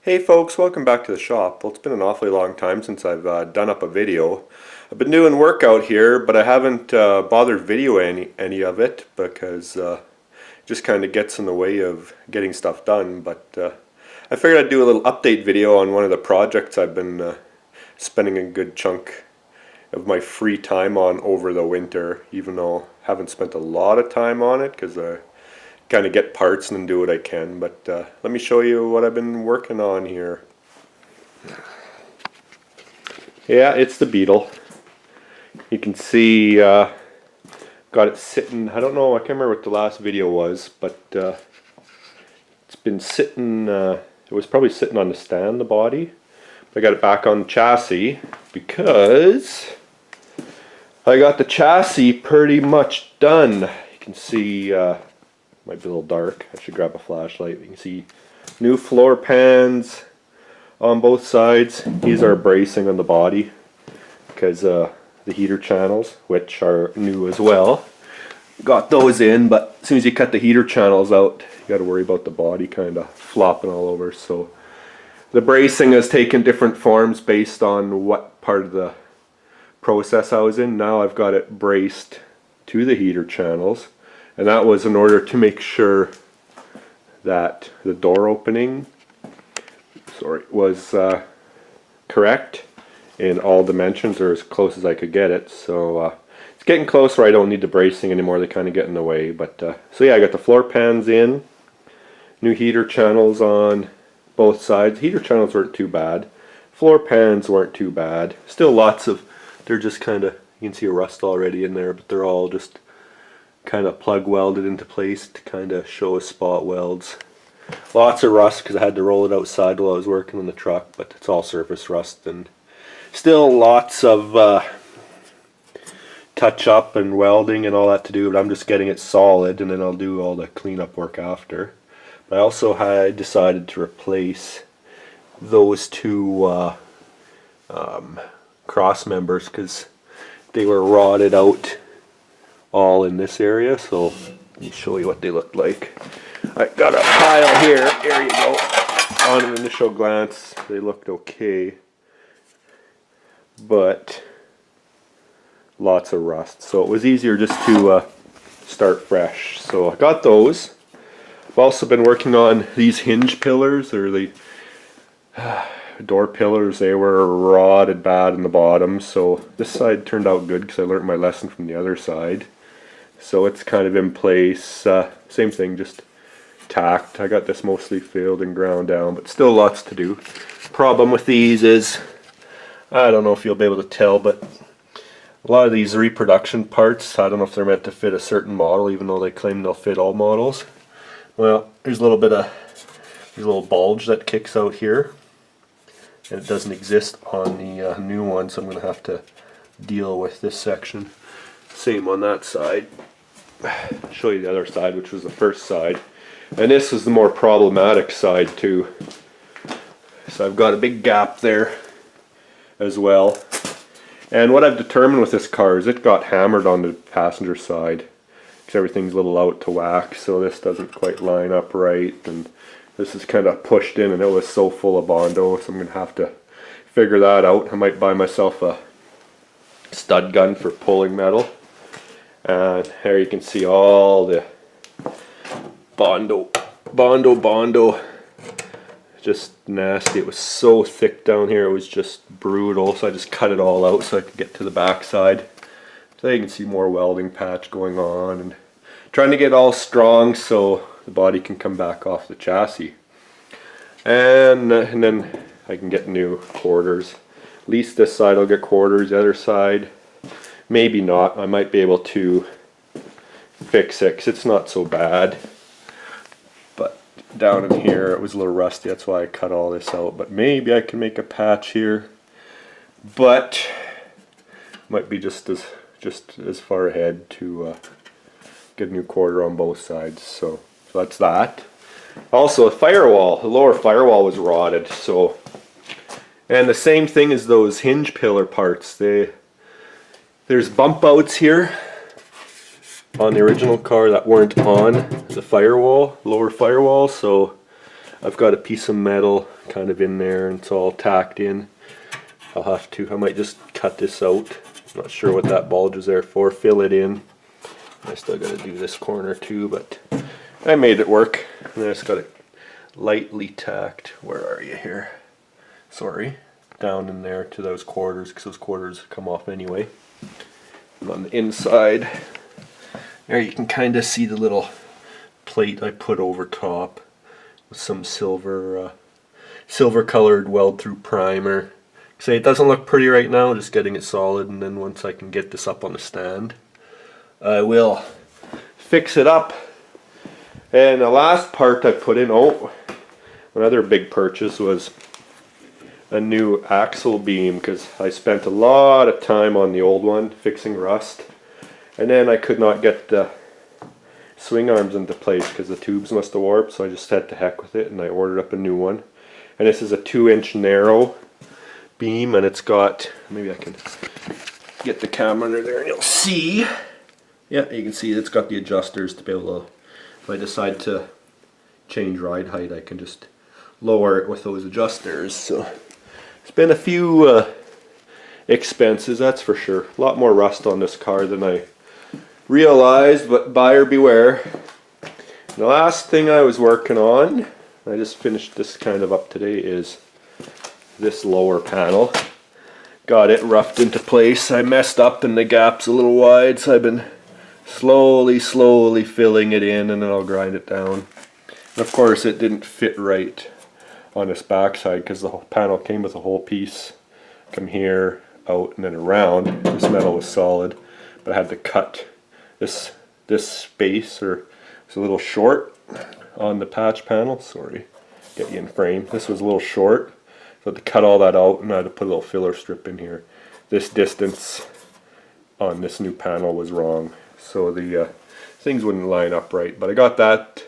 Hey folks, welcome back to the shop. Well, it's been an awfully long time since I've done up a video. I've been doing work out here, but I haven't bothered videoing any of it because it just kind of gets in the way of getting stuff done. But I figured I'd do a little update video on one of the projects I've been spending a good chunk of my free time on over the winter, even though I haven't spent a lot of time on it because I kind of get parts and then do what I can. But let me show you what I've been working on here. Yeah, it's the Beetle. You can see got it sitting, I don't know, I can't remember what the last video was, but it's been sitting, it was probably sitting on the stand, the body. I got it back on the chassis because I got the chassis pretty much done. You can see might be a little dark. I should grab a flashlight. You can see new floor pans on both sides. These are bracing on the body because the heater channels, which are new as well, got those in, but as soon as you cut the heater channels out, you got to worry about the body kind of flopping all over. So the bracing has taken different forms based on what part of the process I was in. Now I've got it braced to the heater channels. And that was in order to make sure that the door opening was correct in all dimensions, or as close as I could get it. So it's getting close where I don't need the bracing anymore. They kind of get in the way. But so yeah, I got the floor pans in, new heater channels on both sides. Heater channels weren't too bad. Floor pans weren't too bad. Still lots of, they're just kind of, you can see a rust already in there, but they're all just kind of plug welded into place to kind of show as spot welds. Lots of rust because I had to roll it outside while I was working on the truck, but it's all surface rust, and still lots of touch up and welding and all that to do, but I'm just getting it solid and then I'll do all the cleanup work after. But I also had decided to replace those two cross members because they were rotted out all in this area. So let me show you what they looked like. I got a pile here. There you go. On an initial glance, they looked okay, but lots of rust. So it was easier just to start fresh. So I got those. I've also been working on these hinge pillars, or the door pillars. They were rotted bad in the bottom. So this side turned out good because I learned my lesson from the other side. So it's kind of in place. Same thing, just tacked. I got this mostly filled and ground down, but still lots to do. Problem with these is, I don't know if you'll be able to tell, but a lot of these reproduction parts, I don't know if they're meant to fit a certain model, even though they claim they'll fit all models. Well, there's a little bit of, there's a little bulge that kicks out here, and it doesn't exist on the new one, so I'm going to have to deal with this section. Same on that side. I'll show you the other side, which was the first side, and this is the more problematic side too. So I've got a big gap there as well, and what I've determined with this car is it got hammered on the passenger side because everything's a little out to whack, so this doesn't quite line up right, and this is kind of pushed in, and it was so full of Bondo, so I'm gonna have to figure that out. I might buy myself a stud gun for pulling metal. And here you can see all the Bondo, just nasty. It was so thick down here, it was just brutal, so I just cut it all out so I could get to the back side. So you can see more welding patch going on, and trying to get all strong so the body can come back off the chassis. And then I can get new quarters. At least this side I'll get quarters, the other side maybe not. I might be able to fix it because it's not so bad. But down in here it was a little rusty, that's why I cut all this out. But maybe I can make a patch here. But might be just as far ahead to get a new quarter on both sides. So that's that. Also the firewall, the lower firewall was rotted. So, and the same thing as those hinge pillar parts. There's bump outs here on the original car that weren't on the firewall, lower firewall, so I've got a piece of metal kind of in there and it's all tacked in. I might just cut this out. Not sure what that bulge is there for. Fill it in. I still got to do this corner too, but I made it work. And I just got it lightly tacked. Where are you here? Sorry. Down in there to those quarters, because those quarters come off anyway. And on the inside, there you can kind of see the little plate I put over top with some silver colored weld through primer. Say it doesn't look pretty right now, just getting it solid, and then once I can get this up on the stand, I will fix it up. And the last part I put in, another big purchase was a new axle beam, because I spent a lot of time on the old one fixing rust, and then I could not get the swing arms into place because the tubes must have warped, so I just said to heck with it and I ordered up a new one. And this is a 2-inch narrow beam, and it's got, maybe I can get the camera under there and you'll see. Yeah, you can see it's got the adjusters to be able to, if I decide to change ride height, I can just lower it with those adjusters. So it's been a few expenses, that's for sure. A lot more rust on this car than I realized, but buyer beware. The last thing I was working on, I just finished this kind of up today, is this lower panel. Got it roughed into place. I messed up and the gap's a little wide, so I've been slowly filling it in, and then I'll grind it down. And of course it didn't fit right on this backside because the whole panel came with a whole piece. Come here, out, and then around. This metal was solid, but I had to cut this space, or it's a little short on the patch panel. Sorry, get you in frame. This was a little short. So I had to cut all that out, and I had to put a little filler strip in here. This distance on this new panel was wrong, so the things wouldn't line up right. But I got that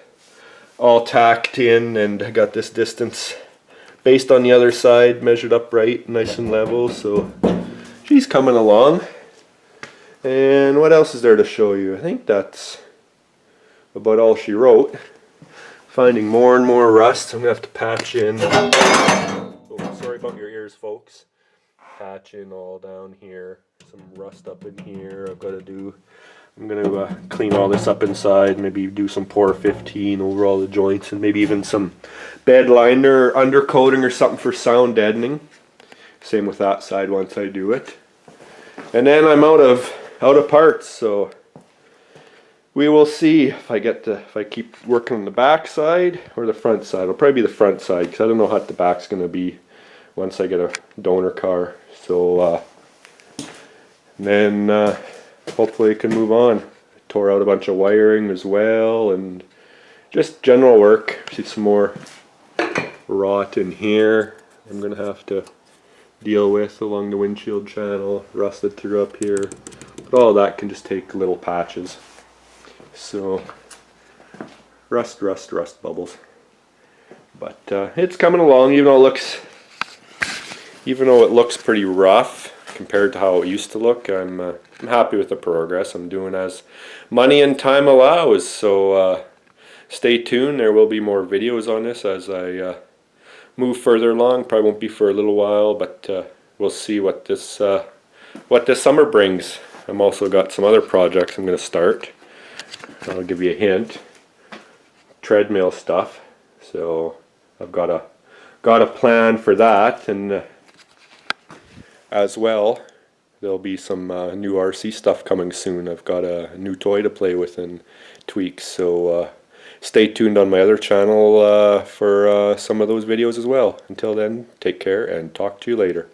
all tacked in, and I got this distance based on the other side measured up right, nice and level. So she's coming along. And what else is there to show you? I think that's about all she wrote. Finding more and more rust. I'm gonna have to patch in. Sorry about your ears, folks. Patch in all down here. Some rust up in here. I'm gonna clean all this up inside. Maybe do some Pour 15 over all the joints, and maybe even some bed liner, undercoating, or something for sound deadening. Same with that side once I do it. And then I'm out of parts, so we will see if I keep working on the back side or the front side. It'll probably be the front side because I don't know how the back's gonna be once I get a donor car. So then hopefully it can move on. I tore out a bunch of wiring as well, and just general work. See some more rot in here I'm gonna have to deal with along the windshield channel, rusted through up here. But all that can just take little patches. So rust bubbles. But it's coming along, even though it looks pretty rough compared to how it used to look. I'm happy with the progress. I'm doing as money and time allows. So stay tuned. There will be more videos on this as I move further along. Probably won't be for a little while, but we'll see what this summer brings. I'm also got some other projects I'm going to start. I'll give you a hint. Treadmill stuff. So I've got a plan for that, and as well there'll be some new RC stuff coming soon. I've got a new toy to play with and tweaks. So stay tuned on my other channel for some of those videos as well. Until then, take care and talk to you later.